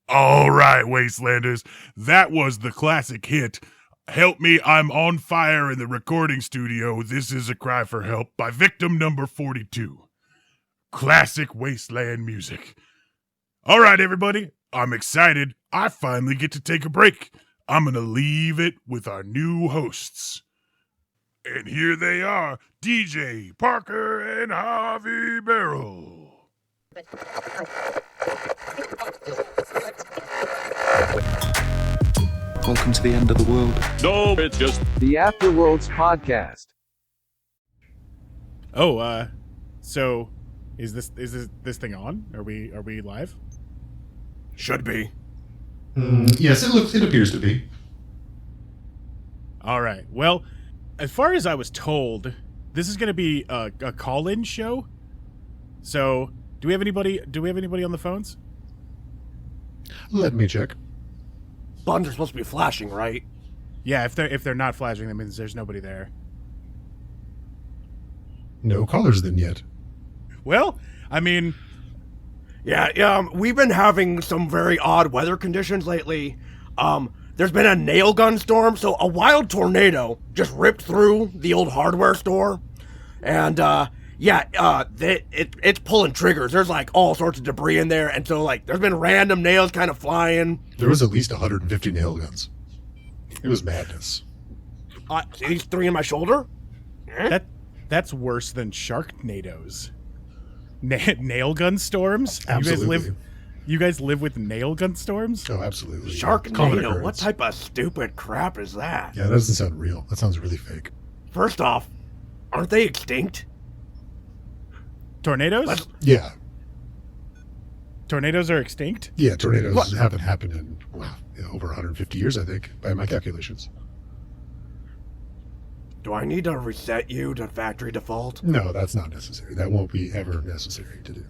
All right, Wastelanders, that was the classic hit. Help Me, I'm on Fire in the recording studio. This is a cry for help by victim number 42. Classic Wasteland music. All right, everybody, I'm excited. I finally get to take a break. I'm going to leave it with our new hosts. And here they are, DJ Parker and Javi Barrel. Welcome to the end of the world. No, it's just the Afterworlds podcast. Oh, so is this thing on? Are we live? Should be. Yes, it appears to be. All right. Well, as far as I was told, this is going to be a call-in show. So, do we have anybody on the phones? Let me check. Buttons are supposed to be flashing, right? Yeah, if they're not flashing, that means there's nobody there. No callers then yet. Well, I mean, Yeah, we've been having some very odd weather conditions lately. There's been a nail gun storm, so a wild tornado just ripped through the old hardware store. And, it's pulling triggers. There's, like, all sorts of debris in there, and so, like, there's been random nails kind of flying. There was at least 150 nail guns. It was madness. See these three in my shoulder? that's worse than Sharknadoes. Nail gun storms? Absolutely. You guys live with nail gun storms? Oh, absolutely. Sharknado? What type of stupid crap is that? Yeah, that doesn't sound real. That sounds really fake. First off, aren't they extinct? Tornadoes? Yeah. Tornadoes are extinct? Yeah, tornadoes haven't happened in, over 150 years, I think, by my calculations. Do I need to reset you to factory default? No, that's not necessary. That won't be ever necessary to do.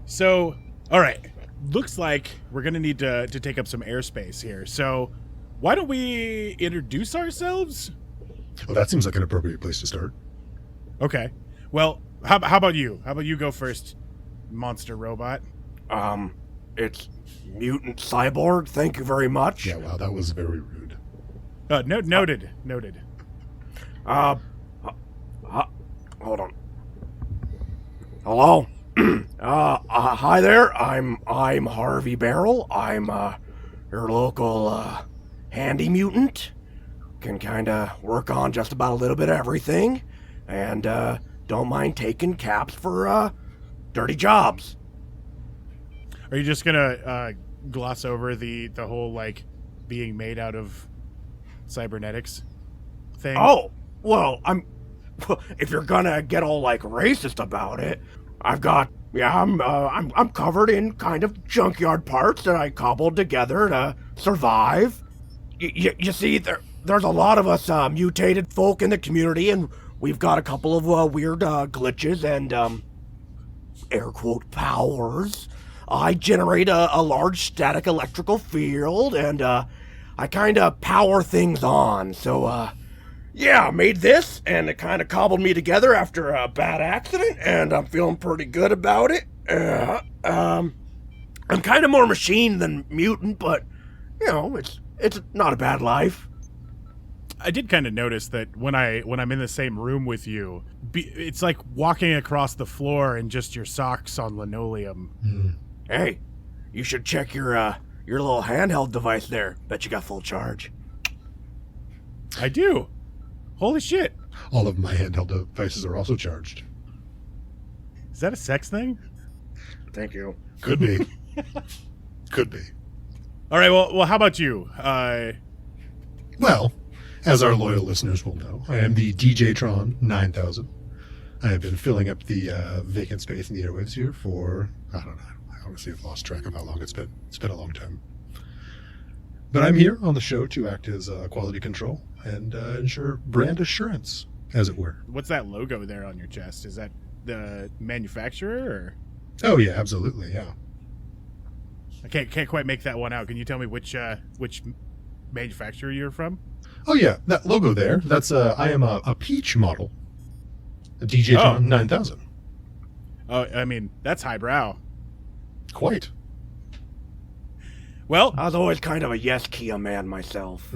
So, all right. Looks like we're going to need to take up some airspace here. So, why don't we introduce ourselves? Well, that seems like an appropriate place to start. Okay. Well, how about you? How about you go first, monster robot? It's mutant cyborg. Thank you very much. Yeah, wow, that was very rude. Noted. Hold on. Hello. Hi there. I'm Harvey Barrel. I'm your local handy mutant. Can kind of work on just about a little bit of everything, and don't mind taking caps for dirty jobs. Are you just gonna gloss over the whole like being made out of cybernetics thing? Oh, well, if you're gonna get all like racist about it, I'm covered in kind of junkyard parts that I cobbled together to survive. You see, there's a lot of us mutated folk in the community, and we've got a couple of weird glitches and air quote powers. I generate a large static electrical field, and I kind of power things on. So, I made this, and it kind of cobbled me together after a bad accident, and I'm feeling pretty good about it. I'm kind of more machine than mutant, but, it's not a bad life. I did kind of notice that when I'm in the same room with you, it's like walking across the floor and just your socks on linoleum. Hey, you should check your little handheld device there. Bet you got full charge. I do. Holy shit. All of my handheld devices are also charged. Is that a sex thing? Thank you. Could be. Could be. All right, well, how about you? Well, as our loyal listeners will know, I am the DJtron 9000. I have been filling up the vacant space in the airwaves here for, I don't know, I honestly have lost track of how long it's been. It's been a long time. But I'm here on the show to act as quality control and ensure brand assurance, as it were. What's that logo there on your chest? Is that the manufacturer, or? Oh, yeah, absolutely, yeah. I can't quite make that one out. Can you tell me which manufacturer you're from? Oh, yeah, that logo there, that's, I am a Peach model. A DJtron 9000. Oh, I mean, that's highbrow. Quite. Well, I was always kind of a yes Kia man myself.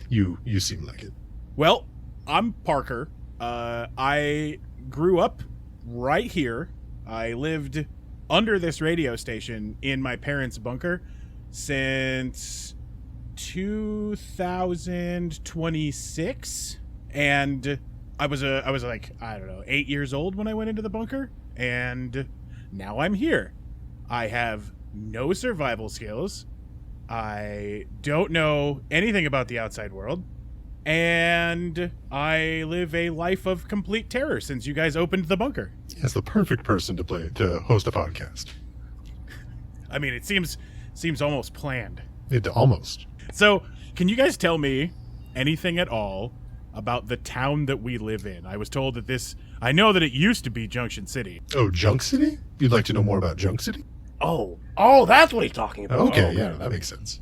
You seem like it. Well, I'm Parker. I grew up right here. I lived under this radio station in my parents' bunker since 2026, and I was like, I don't know, 8 years old when I went into the bunker, and now I'm here. I have no survival skills. I don't know anything about the outside world. And I live a life of complete terror since you guys opened the bunker. Yes, the perfect person to host a podcast. I mean, it seems almost planned. It almost. So, can you guys tell me anything at all about the town that we live in? I was told that I know that it used to be Junction City. Oh, Junk City? You'd like to know more about Junk City? Oh, that's what he's talking about. Okay, Oh, yeah, that makes sense.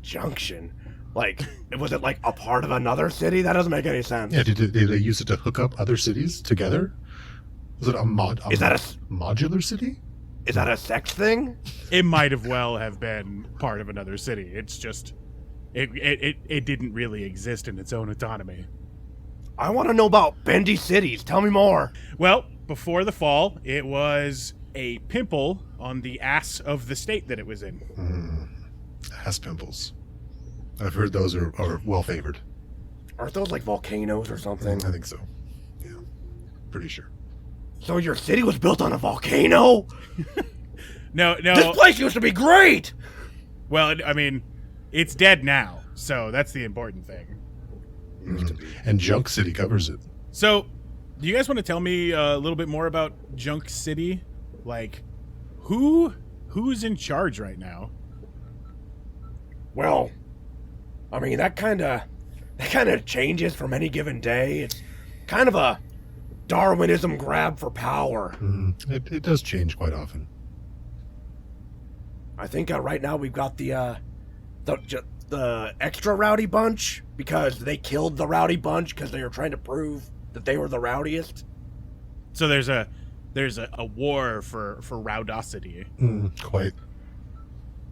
Junction. Like, was it like a part of another city? That doesn't make any sense. Yeah, did they use it to hook up other cities together? Was it a modular city? Is that a sex thing? It might have well have been part of another city. It's just it didn't really exist in its own autonomy. I want to know about bendy cities. Tell me more. Well, before the fall, it was a pimple on the ass of the state that it was in. Ass pimples. I've heard those are well favored. Aren't those like volcanoes or something? I think so. Yeah, pretty sure. So your city was built on a volcano? No. This place used to be great! Well, I mean, it's dead now, so that's the important thing. And Junk City covers it. So, do you guys want to tell me a little bit more about Junk City? Like, who's in charge right now? Well, I mean, that kind of changes from any given day. It's kind of a Darwinism grab for power. It does change quite often. I think right now we've got the extra rowdy bunch because they killed the rowdy bunch because they were trying to prove that they were the rowdiest. So there's a war for rowdosity. Quite.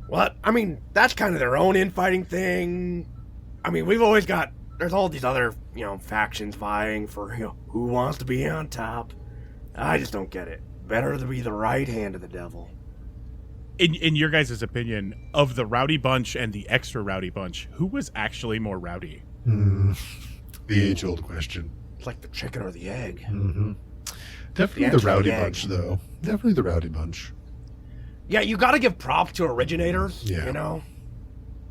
Well, I mean, that's kind of their own infighting thing. I mean, there's all these other, factions vying for, who wants to be on top. I just don't get it. Better to be the right hand of the devil. In your guys' opinion, of the rowdy bunch and the extra rowdy bunch, who was actually more rowdy? The age-old question. It's like the chicken or the egg. Definitely the rowdy bunch, though. Definitely the rowdy bunch. Yeah, you gotta give props to originators, Yeah.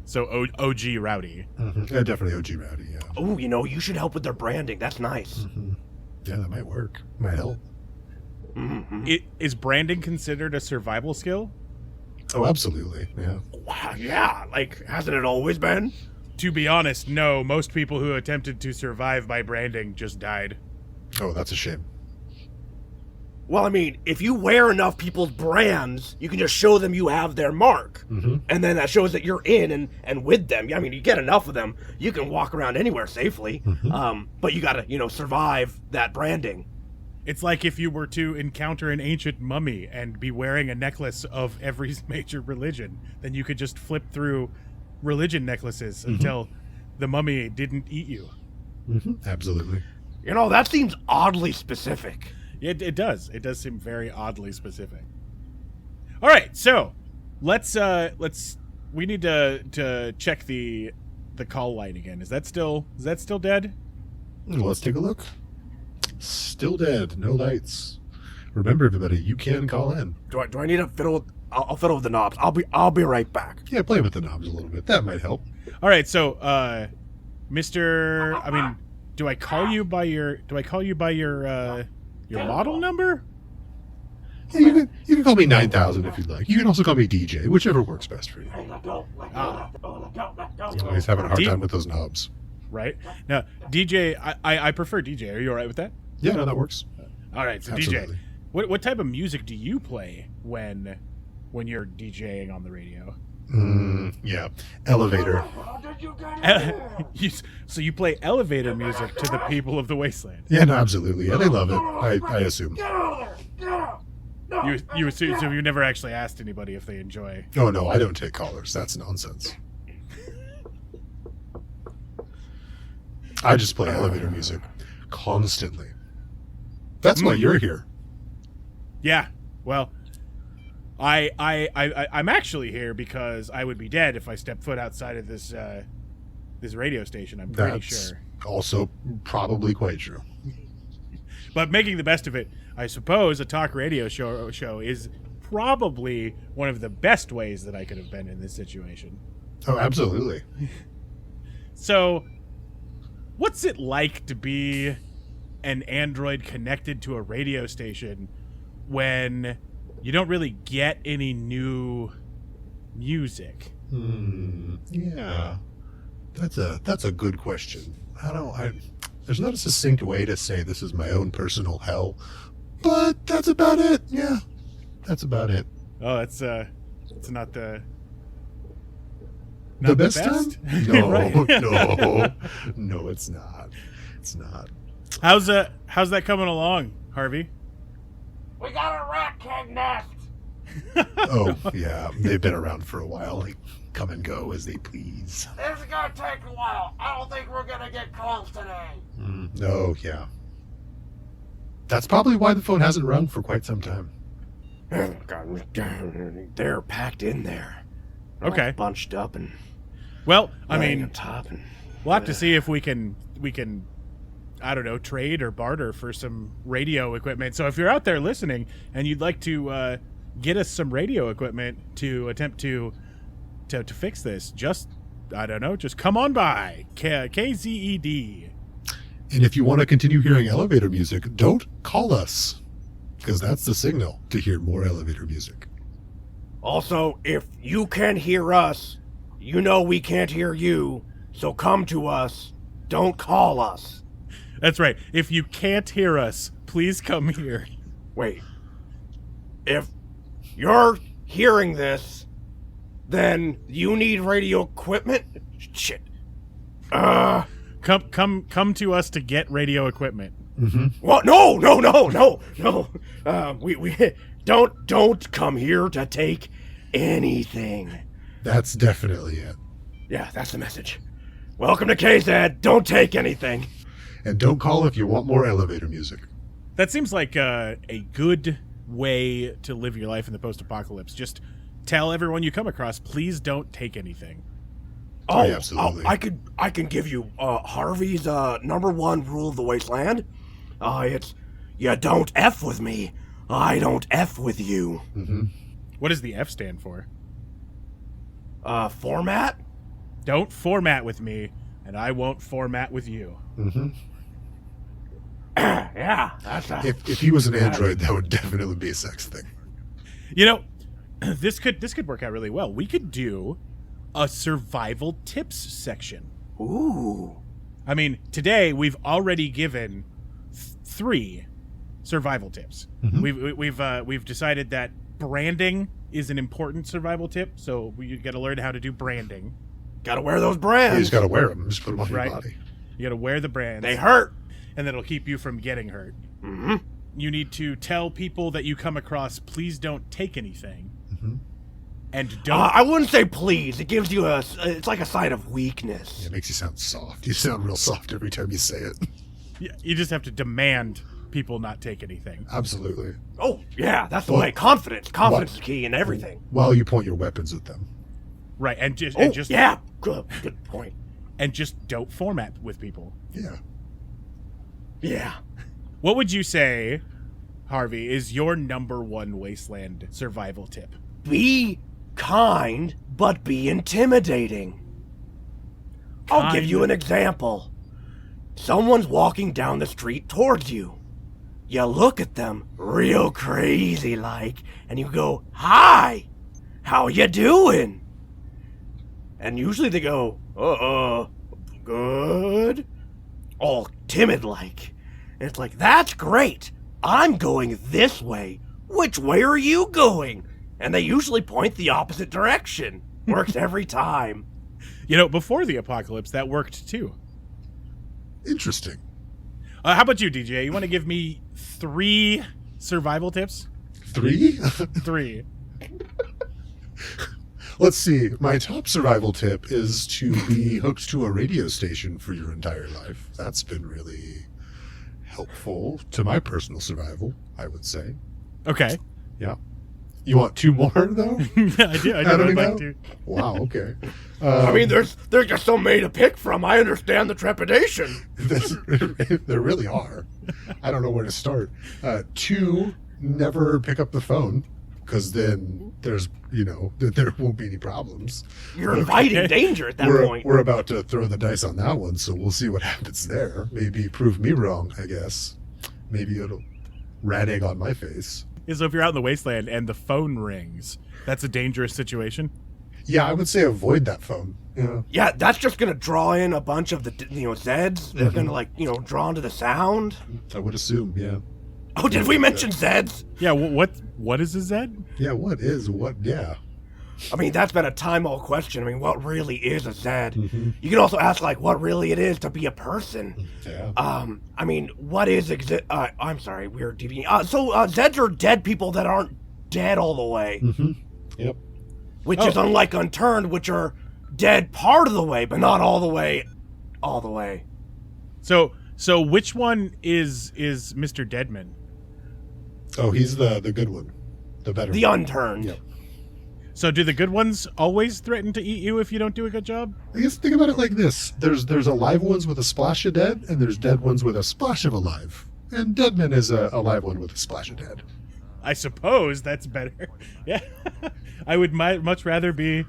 So OG rowdy. Yeah, definitely OG rowdy, yeah. Oh, you should help with their branding. That's nice. Yeah, that might work. Might help. Is branding considered a survival skill? Oh, absolutely, yeah. Wow, yeah, like, hasn't it always been? To be honest, no. Most people who attempted to survive by branding just died. Oh, that's a shame. Well, I mean, if you wear enough people's brands, you can just show them you have their mark. And then that shows that you're in and with them. I mean, you get enough of them, you can walk around anywhere safely. But you gotta, survive that branding. It's like if you were to encounter an ancient mummy and be wearing a necklace of every major religion, then you could just flip through religion necklaces until the mummy didn't eat you. Absolutely. That seems oddly specific. It does. It does seem very oddly specific. All right, so let's we need to check the call line again. Is that still dead? Well, let's take a look. Still dead. No lights. Remember, everybody, you can call in. Do I need to fiddle? I'll fiddle with the knobs. I'll be right back. Yeah, play with the knobs a little bit. That might help. All right, so Mr. I mean, do I call you by your model number? Yeah, you can call me 9000 if you'd like. You can also call me DJ, whichever works best for you. Always having a hard time with those knobs. Right. Now, DJ, I prefer DJ. Are you all right with that? Yeah, no, that works. All right, so Absolutely. DJ, what type of music do you play when you're DJing on the radio? Yeah, elevator. So you play elevator music to the people of the wasteland. Yeah, no, absolutely. Yeah, they love it. I assume. You So you never actually asked anybody if they enjoy. Oh no, I don't take callers. That's nonsense. I just play elevator music constantly. That's why you're here. Yeah. Well, I'm actually here because I would be dead if I stepped foot outside of this this radio station. I'm pretty That's sure. also probably quite true. But making the best of it, I suppose a talk radio show is probably one of the best ways that I could have been in this situation. Oh, absolutely. So, what's it like to be an android connected to a radio station when you don't really get any new music? Yeah. That's a good question. There's not a succinct way to say this is my own personal hell, but that's about it. Yeah. That's about it. Oh, it's not the The best time? No, Right. no, it's not. It's not. How's that coming along, Harvey? We got a rat king nest. Oh, yeah. They've been around for a while. They come and go as they please. This is gonna take a while. I don't think we're gonna get calls today. Oh, yeah. That's probably why the phone hasn't rung for quite some time. They're packed in there. They're all Okay. bunched up and Well, I laying mean, on top and we'll have to see if we can I don't know, trade or barter for some radio equipment. So if you're out there listening and you'd like to get us some radio equipment to attempt to fix this, just I don't know, just come on by KZED. And if you want to continue hearing elevator music, don't call us, because that's the signal to hear more elevator music. Also, if you can hear us, you know we can't hear you, so come to us. Don't call us. That's right. If you can't hear us, please come here. Wait. If you're hearing this, then you need radio equipment? Shit. Come to us to get radio equipment. What? No. We don't come here to take anything. That's definitely it. Yeah, that's the message. Welcome to KZ. Don't take anything. And don't call if you want more elevator music. That seems like a good way to live your life in the post-apocalypse. Just tell everyone you come across, please don't take anything. Oh, yeah, absolutely. I can give you Harvey's number one rule of the wasteland. It's you don't F with me. I don't F with you. What does the F stand for? Format? Don't format with me, and I won't format with you. Yeah, that's If he was an android, that would definitely be a sex thing. You know, this could work out really well. We could do a survival tips section. Ooh. I mean, today we've already given 3 survival tips. We've decided that branding is an important survival tip, so we got to learn how to do branding. Gotta wear those You brands. just gotta wear them. Just put them on Right. your body. You got to wear the brands. They hurt. and that'll keep you from getting hurt. Mm-hmm. You need to tell people that you come across, please don't take anything. Mm-hmm. And don't. I wouldn't say please. It gives you it's like a sign of weakness. It makes you sound soft. You sound real soft every time you say it. You just have to demand people not take anything. Absolutely. Oh, yeah, that's the way. Confidence. Confidence is key in everything. While you point your weapons at them. Right, and just yeah, good point. And just don't format with people. Yeah. Yeah. What would you say, Harvey, is your number one wasteland survival tip? Be kind, but be intimidating. I'll give you an example. Someone's walking down the street towards you. You look at them real crazy like, and you go, "Hi, how you doing?" And usually they go, good. All timid like. And it's like, that's great. I'm going this way. Which way are you going? And they usually point the opposite direction. Works every time. You know, before the apocalypse, that worked too. Interesting. How about you, DJ? You want to give me 3 survival tips? 3? 3. Let's see. My top survival tip is to be hooked to a radio station for your entire life. That's been really helpful to my personal survival, I would say. Okay. Yeah. You want 2 more, though? I do. I'd like to. Wow, okay. I mean, there's just so many to pick from. I understand the trepidation. There really are. I don't know where to start. 2, never pick up the phone, because then there's, there won't be any problems. You're inviting danger at that point. We're about to throw the dice on that one, so we'll see what happens there. Maybe prove me wrong, I guess. Maybe it'll rat egg on my face. So if you're out in the wasteland and the phone rings, that's a dangerous situation. Yeah, I would say avoid that phone. Yeah. Yeah, that's just gonna draw in a bunch of the Zeds. They're gonna drawn to the sound. I would assume, yeah. Oh, did we mention Zeds? Yeah, what is a Zed? Yeah, yeah. I mean, that's been a time-old question. I mean, what really is a Zed? Mm-hmm. You can also ask, what really it is to be a person. Yeah. I mean, what is I'm sorry, we're deviating. So Zeds are dead people that aren't dead all the way. Mm-hmm. Yep. Which is unlike Unturned, which are dead part of the way, but not all the way. All the way. So which one is Mr. Deadman? Oh, he's the good one. The better The one. Unturned. Yep. So do the good ones always threaten to eat you if you don't do a good job? I guess think about it like this. There's alive ones with a splash of dead, and there's dead ones with a splash of alive. And Deadman is a alive one with a splash of dead. I suppose that's better. Yeah. I would much rather be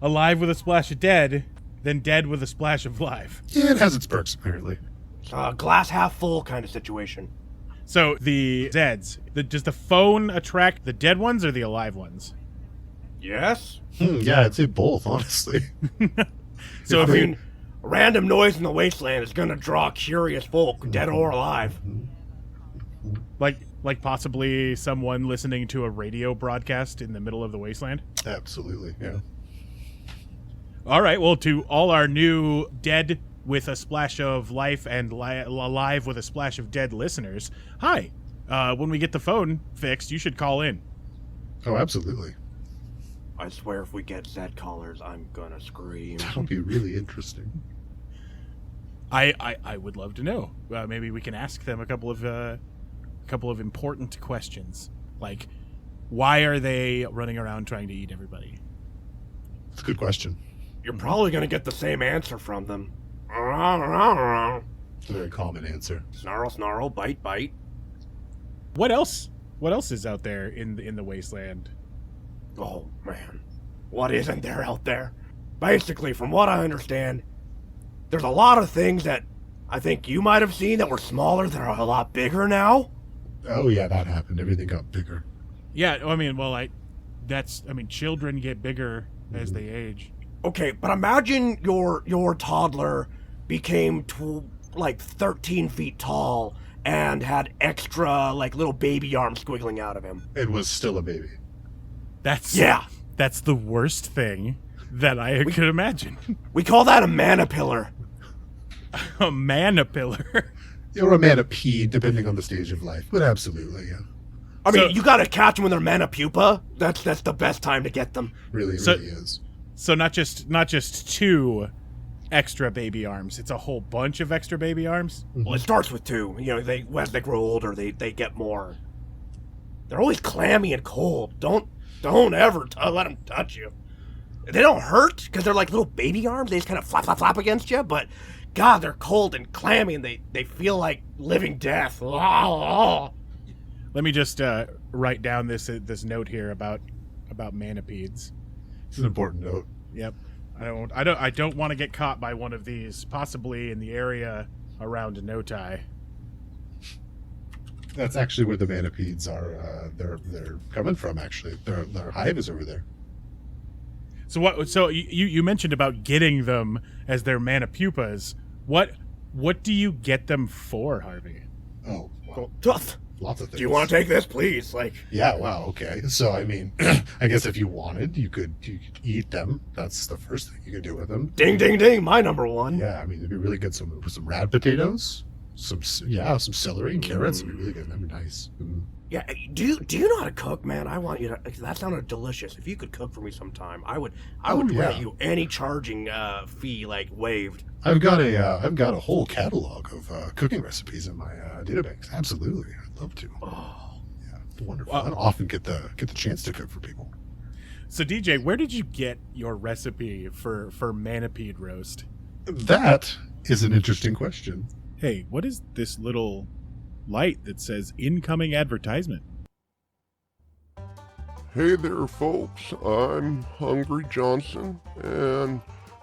alive with a splash of dead than dead with a splash of live. Yeah, it has its perks, apparently. Glass half full kind of situation. So the Zeds, does the phone attract the dead ones or the alive ones? Yes. Yeah, I'd say both, honestly. So I mean, random noise in the wasteland is gonna draw curious folk, dead or alive. like possibly someone listening to a radio broadcast in the middle of the wasteland? Absolutely, yeah. All right, well, to all our new dead with a splash of life and alive with a splash of dead listeners, hi. When we get the phone fixed, you should call in. Oh, absolutely. I swear if we get Zed callers, I'm gonna scream. That'll be really interesting. I would love to know. Maybe we can ask them a couple of important questions, like why are they running around trying to eat everybody? It's a good question. You're probably gonna get the same answer from them. It's a very common answer. Snarl, snarl, bite, bite. What else? What else is out there in the wasteland? Oh, man. What isn't there out there? Basically, from what I understand, there's a lot of things that I think you might have seen that were smaller that are a lot bigger now. Oh, yeah, that happened. Everything got bigger. Yeah, I mean, children get bigger as they age. Okay, but imagine your toddler became 13 feet tall and had extra, little baby arms squiggling out of him. It was still a baby. That's the worst thing that I could imagine. We call that a manapillar. A manapillar. Or a manapede, depending on the stage of life. But absolutely, yeah. I mean, you gotta catch them when they're manapupa. That's the best time to get them. Really is. So not just 2 extra baby arms. It's a whole bunch of extra baby arms. Well, it starts with 2. As they grow older, they get more. They're always clammy and cold. Don't ever let them touch you. They don't hurt because they're like little baby arms. They just kind of flap, flap, flap against you. But God, they're cold and clammy, and they feel like living death. Let me just write down this note here about manapedes. It's an important note. Yep. I don't want to get caught by one of these, possibly in the area around Notai. That's actually where the manapedes are. They're coming from. Actually, their hive is over there. So what? So you mentioned about getting them as their manapupas. What do you get them for, Harvey? Oh, wow. Lots of things. Do you want to take this, please? Yeah. Wow. Okay. So I mean, I guess if you wanted, you could eat them. That's the first thing you could do with them. Ding, ding, ding! My number one. Yeah. I mean, it'd be really good. Some rad potatoes. Some celery and carrots would be really good. That'd be nice. Yeah, do you know how to cook, man? I want you to. That sounded delicious. If you could cook for me sometime, I would grant you any charging fee like waived. I've got a whole catalog of cooking recipes in my database. Absolutely, I'd love to. Oh, Yeah, wonderful. I don't often get the chance to cook for people. So DJ, where did you get your recipe for manapede roast? That is an interesting question. Hey, what is this little light that says incoming advertisement? Hey there, folks. I'm Hungry Johnson, and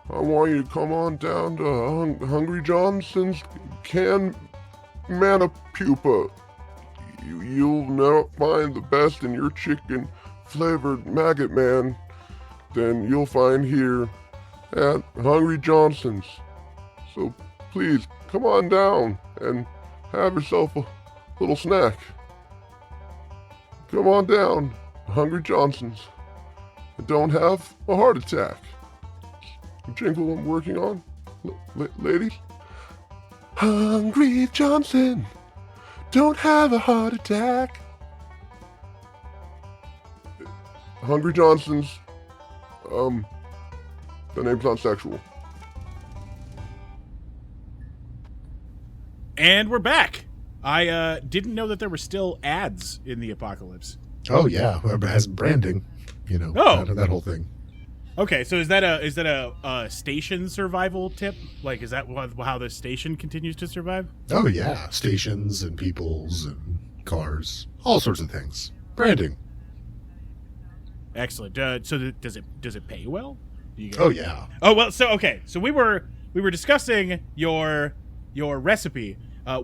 I want you to come on down to Hungry Johnson's Canned Mana Pupa. You'll now find the best in your chicken-flavored Maggot Man than you'll find here at Hungry Johnson's. So please, come on down and have yourself a little snack. Come on down, Hungry Johnson's, and don't have a heart attack. The jingle I'm working on, ladies. Hungry Johnson, don't have a heart attack. Hungry Johnson's, the name's not sexual. And we're back. I didn't know that there were still ads in the apocalypse. Oh yeah, whoever has branding, that whole thing. Okay, so is that a station survival tip? Like, is that how the station continues to survive? Oh yeah, stations and peoples and cars, all sorts of things. Branding. Excellent. So does it pay well? Oh yeah. Oh well. So okay. So we were discussing your recipe.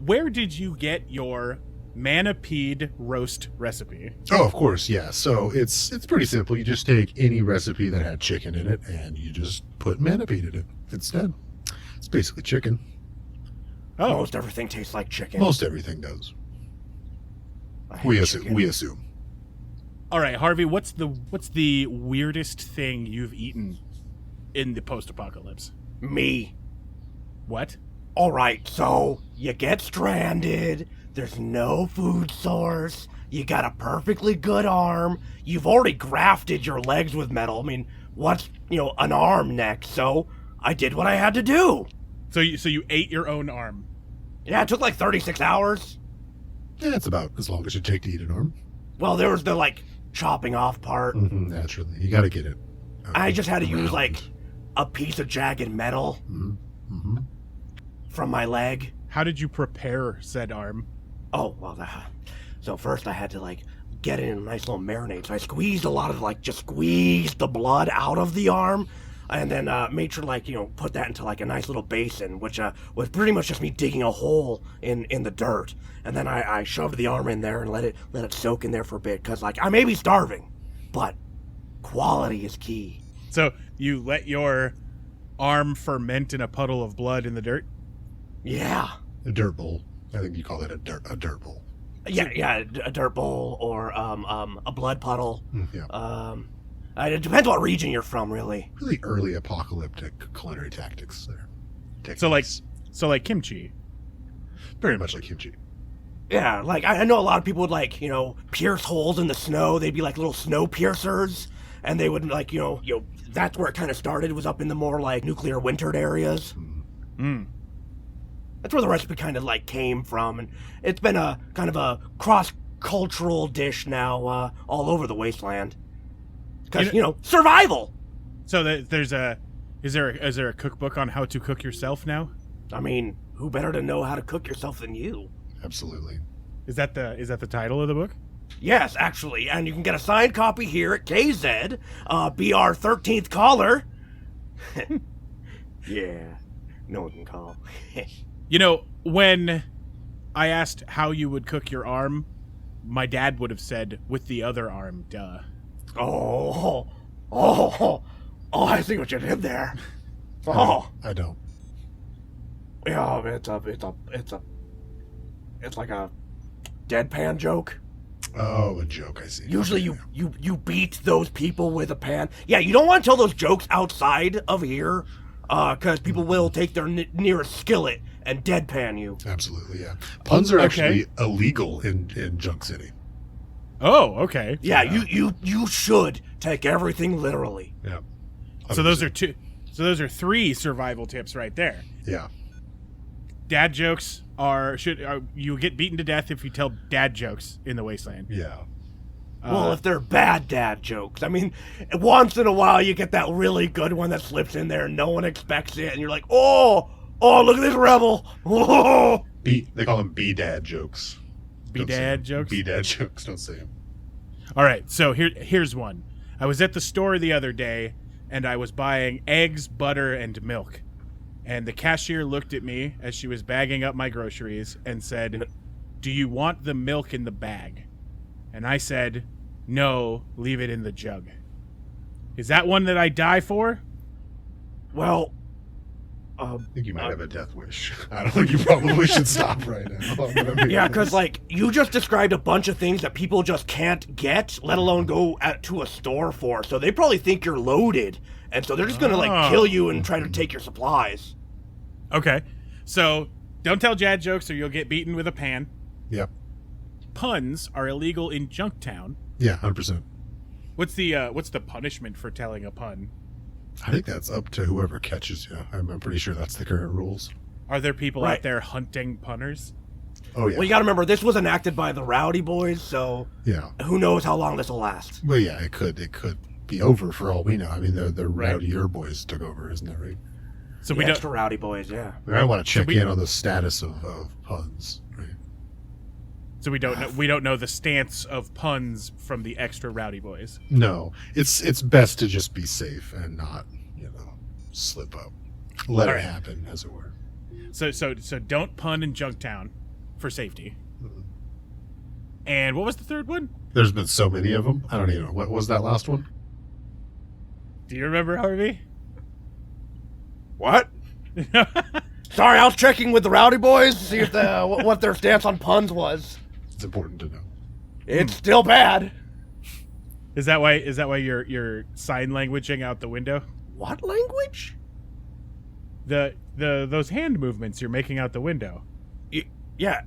Where did you get your manapede roast recipe? Oh, of course, yeah. So it's pretty simple. You just take any recipe that had chicken in it, and you just put manapede in it instead. It's basically chicken. Oh, most everything tastes like chicken. Most everything does. I hate We chicken. assume. all right, Harvey. What's the weirdest thing you've eaten in the post-apocalypse? Me. What? All right, so you get stranded. There's no food source. You got a perfectly good arm. You've already grafted your legs with metal. I mean, what's, an arm next? So I did what I had to do. So you ate your own arm. Yeah, it took like 36 hours. Yeah, it's about as long as it take to eat an arm. Well, there was the, chopping off part. Naturally, you got to get it. I just had to use, around. a piece of jagged metal from my leg. How did you prepare said arm? Oh, well, so first I had to, get it in a nice little marinade. So I squeezed a lot of, just squeezed the blood out of the arm. And then made sure, put that into, a nice little basin, which was pretty much just me digging a hole in the dirt. And then I shoved the arm in there and let it soak in there for a bit. Because, I may be starving, but quality is key. So you let your arm ferment in a puddle of blood in the dirt? Yeah. A dirt bowl. I think you call that a dirt bowl. Yeah, a dirt bowl or a blood puddle. Yeah. It depends what region you're from, really. Really early apocalyptic culinary tactics there. So like kimchi. Very much like kimchi. Yeah, I know a lot of people would pierce holes in the snow. They'd be like little snow piercers, and they would that's where it kind of started. Was up in the more nuclear wintered areas. That's where the recipe kind of came from, and it's been a kind of a cross-cultural dish now all over the wasteland. Because survival. So is there a cookbook on how to cook yourself now? I mean, who better to know how to cook yourself than you? Absolutely. Is that the title of the book? Yes, actually, and you can get a signed copy here at KZ. Be our 13th caller. Yeah, no one can call. When I asked how you would cook your arm, my dad would have said, with the other arm, duh. Oh, I see what you did there. Oh, I don't. yeah, it's like a deadpan joke. Oh, a joke, I see. Usually you beat those people with a pan. Yeah, you don't want to tell those jokes outside of here, because people will take their nearest skillet and deadpan you. Absolutely, yeah. Puns are actually illegal in Junk City. Oh, okay. Yeah, you should take everything literally. Yeah. So those are two. So those are 3 survival tips right there. Yeah. Dad jokes you get beaten to death if you tell dad jokes in the wasteland. Yeah. Well, if they're bad dad jokes. I mean, once in a while you get that really good one that slips in there and no one expects it, and you're like, oh, look at this rebel. Oh. They call them B-dad jokes. B-dad jokes? B-dad jokes, don't say them. All right, so here's one. I was at the store the other day, and I was buying eggs, butter, and milk. And the cashier looked at me as she was bagging up my groceries and said, "Do you want the milk in the bag?" And I said, "No, leave it in the jug." Is that one that I die for? Well, I think you might have a death wish. I don't think you probably should stop right now. yeah, because, like, you just described a bunch of things that people just can't get, let alone go to a store for. So they probably think you're loaded. And so they're just going to, like, kill you and try to take your supplies. Okay. So don't tell dad jokes or you'll get beaten with a pan. Yep. Puns are illegal in Junktown. Yeah, 100%. What's the punishment for telling a pun? I think that's up to whoever catches you. I'm pretty sure that's the current rules. Are there people Right. out there hunting punners? Oh, yeah. Well, you got to remember, this was enacted by the Rowdy Boys, so Yeah. who knows how long this will last. Well, yeah, it could be over for all we know. I mean, the Right. Rowdier Boys took over, isn't that right? So The we don't. extra Rowdy Boys, yeah. I want to check we- in on the status of puns. Right? So we don't know. We don't know the stance of puns from the extra rowdy boys. No, it's best to just be safe and not, slip up. Let All it right. happen, as it were. So don't pun in Junktown for safety. Mhm. And what was the third one? There's been so many of them. I don't even know. What was that last one? Do you remember, Harvey? What? Sorry, I was checking with the Rowdy Boys to see if what their stance on puns was. It's important to know. It's still bad. Is that why you're sign languaging out the window? What language? Those hand movements you're making out the window. Yeah.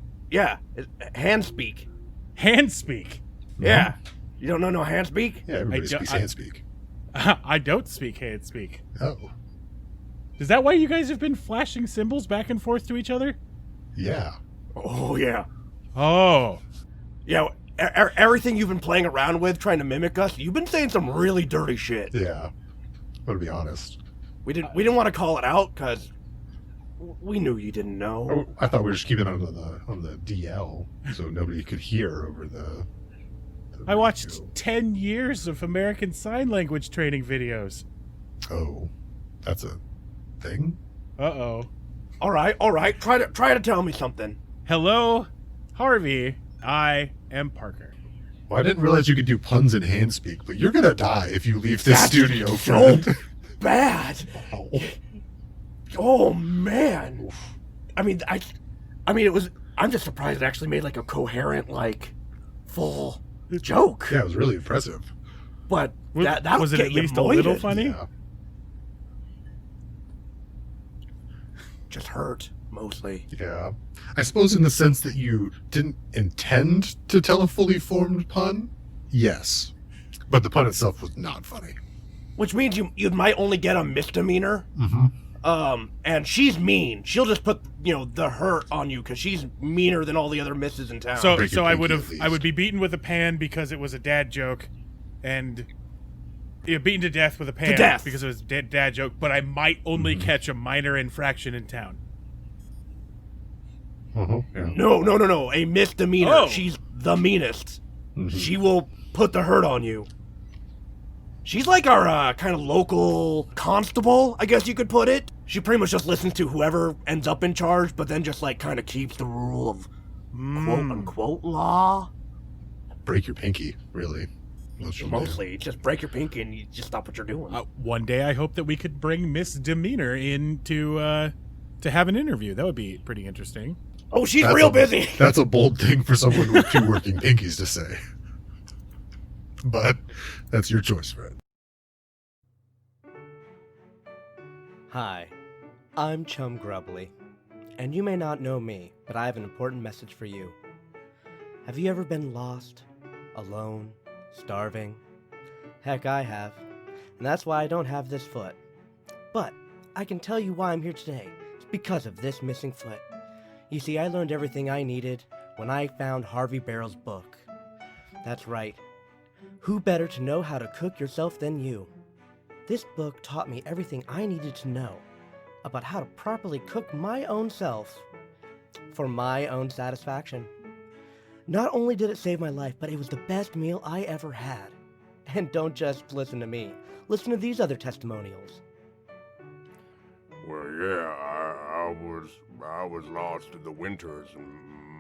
Hand speak. Hand speak. Yeah. You don't know no hand speak? Yeah, everybody I- speaks I- hand speak. I don't speak hand speak. Oh, Is that why you guys have been flashing symbols back and forth to each other? yeah. Oh, yeah. Oh. Yeah, everything you've been playing around with, trying to mimic us, you've been saying some really dirty shit. Yeah. I'm going to be honest. We didn't want to call it out because we knew you didn't know. Oh, I thought we were just keeping it on the DL so nobody could hear over the I watched radio. 10 years of American Sign Language training videos. Oh, that's a thing? Uh-oh. All right. Try to tell me something. Hello, Harvey. I am Parker. Well, I didn't realize you could do puns in hand speak, but you're going to die if you leave this That's studio, so friend. bad. Wow. Oh man. I mean, it was. I'm just surprised it actually made like a coherent, like, full joke. Yeah, it was really impressive. But Was, that was it get at you least a little moited. funny? Yeah. Just hurt mostly. Yeah. I suppose in the sense that you didn't intend to tell a fully formed pun, yes. But the pun itself was not funny. Which means you might only get a misdemeanor. Mm-hmm. And she's mean. She'll just put the hurt on you because she's meaner than all the other misses in town. So Break your I pinky would at have least. I would be beaten with a pan because it was a dad joke, and beaten to death with a pan death. because it was a dad joke. But I might only catch a minor infraction in town. Uh-huh. Yeah. No, a misdemeanor. Oh. She's the meanest. Mhm. She will put the hurt on you. She's like our kind of local constable, I guess you could put it. She pretty much just listens to whoever ends up in charge, but then just like kind of keeps the rule of quote unquote law. Break your pinky, really. Most of them do. Mostly, just break your pinky and you just stop what you're doing. One day I hope that we could bring Miss Demeanor in to have an interview. That would be pretty interesting. Oh, she's That's real a- busy. That's a bold thing for someone with two working pinkies to say. But that's your choice, Fred. Hi, I'm Chum Grubbly, and you may not know me, but I have an important message for you. Have you ever been lost? alone, starving. Heck, I have. And that's why I don't have this foot. But I can tell you why I'm here today. It's because of this missing foot. You see, I learned everything I needed when I found Harvey Barrel's book. That's right. Who better to know how to cook yourself than you? This book taught me everything I needed to know about how to properly cook my own self for my own satisfaction. Not only did it save my life, but it was the best meal I ever had. And don't just listen to me. Listen to these other testimonials. Well, yeah, I was lost in the winters, and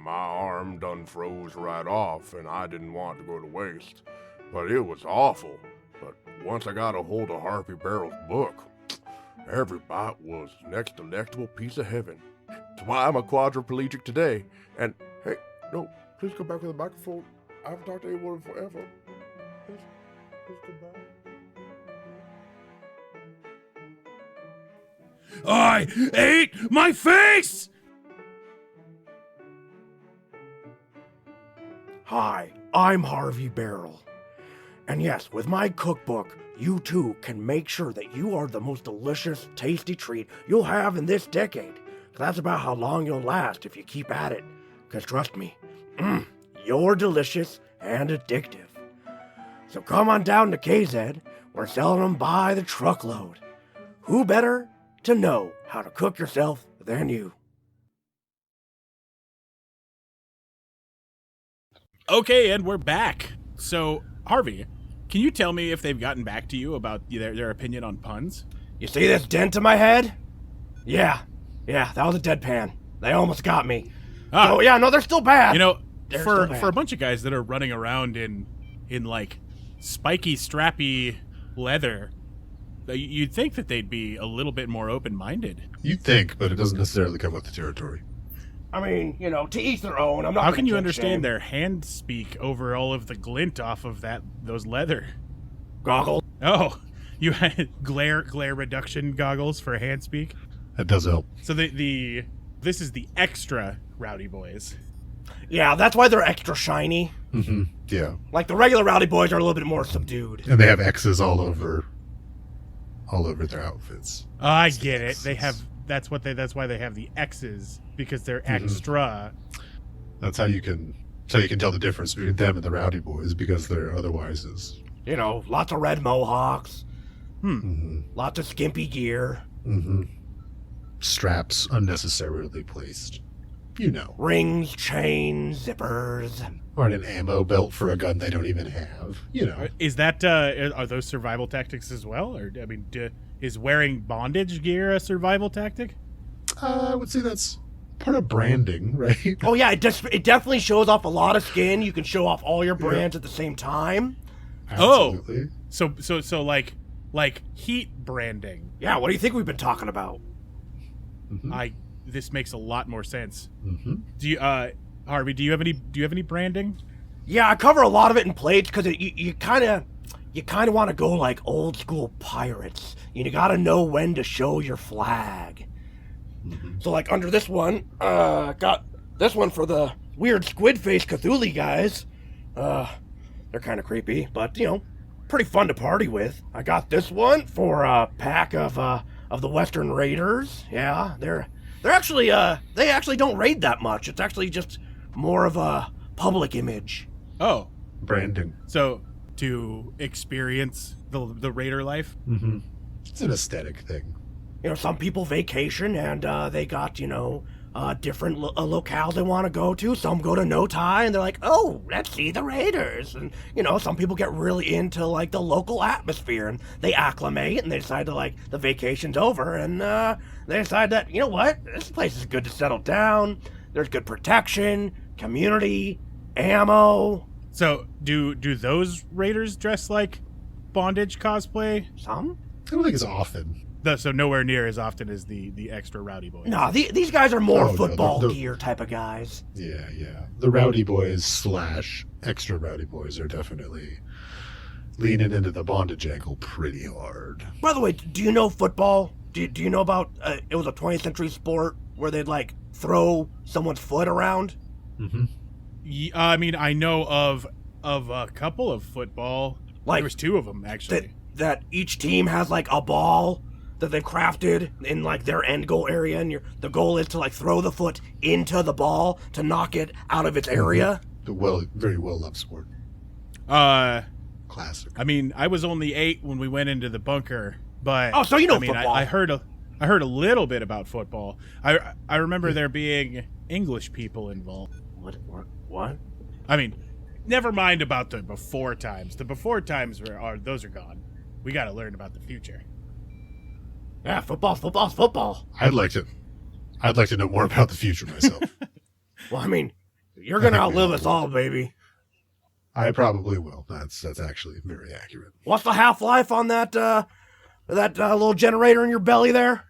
my arm done froze right off, and I didn't want to go to waste. But it was awful. But once I got a hold of Harvey Barrel's book, every bite was next delectable piece of heaven. That's why I'm a quadriplegic today. And hey, no, please come back with the microphone. I haven't talked to anyone forever. Please come back. I ate my face! Hi, I'm Harvey Barrel. And yes, with my cookbook, you too can make sure that you are the most delicious, tasty treat you'll have in this decade. 'Cause that's about how long you'll last if you keep at it. 'Cause trust me, you're delicious and addictive. So come on down to KZ, we're selling them by the truckload. Who better to know how to cook yourself than you? Okay, and we're back. So, Harvey, can you tell me if they've gotten back to you about their opinion on puns? You see this dent in my head? Yeah, that was a deadpan. They almost got me. Oh yeah, no, they're still bad. You know, They're for still bad. a bunch of guys that are running around in like spiky, strappy leather, you'd think that they'd be a little bit more open-minded. You'd think, but it doesn't necessarily come with the territory. I mean, you know, to each their own. I'm not. How gonna can you kink understand shame. their hand speak over all of the glint off of those leather? Goggles? Oh, you had glare reduction goggles for hand speak. That does help. So this is the extra Rowdy Boys. Yeah, that's why they're extra shiny. Mm-hmm. Yeah. Like the regular Rowdy Boys are a little bit more subdued. And they have X's all over their outfits. I get it. That's why they have the X's, because they're extra. That's how you can tell the difference between them and the Rowdy Boys, because they're otherwise is. You know, lots of red mohawks. Mm-hmm. Lots of skimpy gear. Mm-hmm. Straps unnecessarily placed. You know. Rings, chains, zippers. Or an ammo belt for a gun they don't even have. You know. Is that are those survival tactics as well? Or I mean, is wearing bondage gear a survival tactic? I would say that's part of branding, right? Oh yeah, it definitely shows off a lot of skin. You can show off all your brands at the same time. Absolutely. So like heat branding. Yeah, what do you think we've been talking about? Mm-hmm. This makes a lot more sense. Mm-hmm. Do you Harvey, do you have any branding? Yeah, I cover a lot of it in plates because you kind of want to go like old school pirates. You got to know when to show your flag. Mm-hmm. So like under this one, got this one for the weird squid face Cthulhu guys. They're kind of creepy, but you know, pretty fun to party with. I got this one for a pack of the Western Raiders. Yeah, they're actually they actually don't raid that much. It's actually just more of a public image. Oh, Branding. so to experience the Raider life. Mm-hmm. It's an aesthetic thing. You know, some people vacation and they got, you know, different locales they want to go to. Some go to No Tie and they're like, oh, let's see the Raiders. And, you know, some people get really into, like, the local atmosphere and they acclimate and they decide to, like, the vacation's over and they decide that, you know what, this place is good to settle down. There's good protection, community, ammo. So do those Raiders dress like bondage cosplay? Some? I don't think it's often. So nowhere near as often as the extra Rowdy Boys. No, these guys are more Oh, no, football they're- gear type of guys. Yeah. The Rowdy Boys / extra Rowdy Boys are definitely leaning into the bondage angle pretty hard. By the way, do you know football? Do you know about, it was a 20th century sport where they'd, like, throw someone's foot around? Mm-hmm. I mean, I know of of a couple of football. Like, there was 2 of them, actually. that each team has like a ball that they've crafted in like their end goal area, and the goal is to like throw the foot into the ball to knock it out of its area. The very well loved sport. Classic. I mean, I was only 8 when we went into the bunker, but Oh, so you know I mean, football. I heard a little bit about football. I remember there being English people involved. What? I mean, never mind about the before times. The before times those are gone. We got to learn about the future. Yeah, football. I'd like to know more about the future myself. Well, I mean, you're gonna outlive us all, baby. I probably will. That's actually very accurate. What's the half-life on that little generator in your belly there?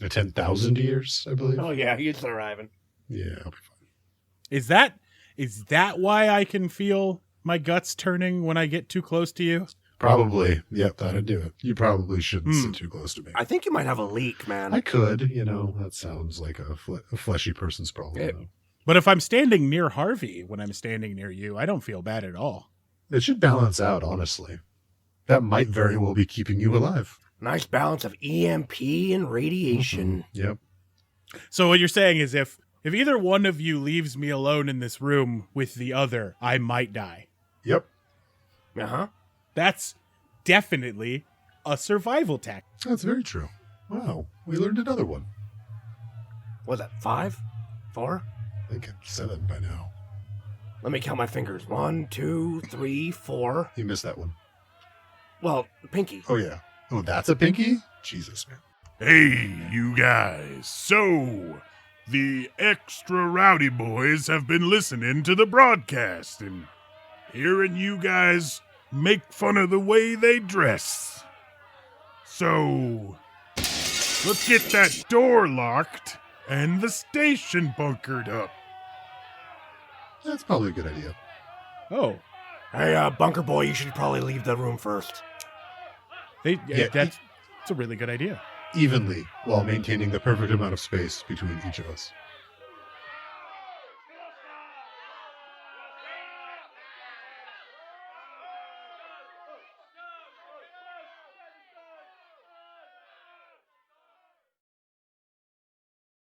10,000 years, I believe. Oh yeah, you're surviving. Yeah, I'll be fine. Is that why I can feel my guts turning when I get too close to you? Probably. Yep, that'd do it. You probably shouldn't sit too close to me. I think you might have a leak, man. I could, that sounds like a fleshy person's problem. Yeah. though. But if I'm standing near Harvey when I'm standing near you, I don't feel bad at all. It should balance out, honestly. That might very well be keeping you alive. Nice balance of EMP and radiation. Yep. So what you're saying is if either one of you leaves me alone in this room with the other, I might die. Yep. Uh-huh. That's definitely a survival tactic. That's very true. Wow. We learned another one. Was that 5? 4? I think it's 7 by now. Let me count my fingers. 1, 2, 3, 4. You missed that one. Well, pinky. Oh, yeah. Oh, that's a pinky? Jesus, man. Hey, you guys. So, the extra rowdy boys have been listening to the broadcast and hearing you guys make fun of the way they dress. So, let's get that door locked and the station bunkered up. That's probably a good idea. Oh, Hey, bunker boy, you should probably leave the room first. that's a really good idea. Evenly, while maintaining the perfect amount of space between each of us.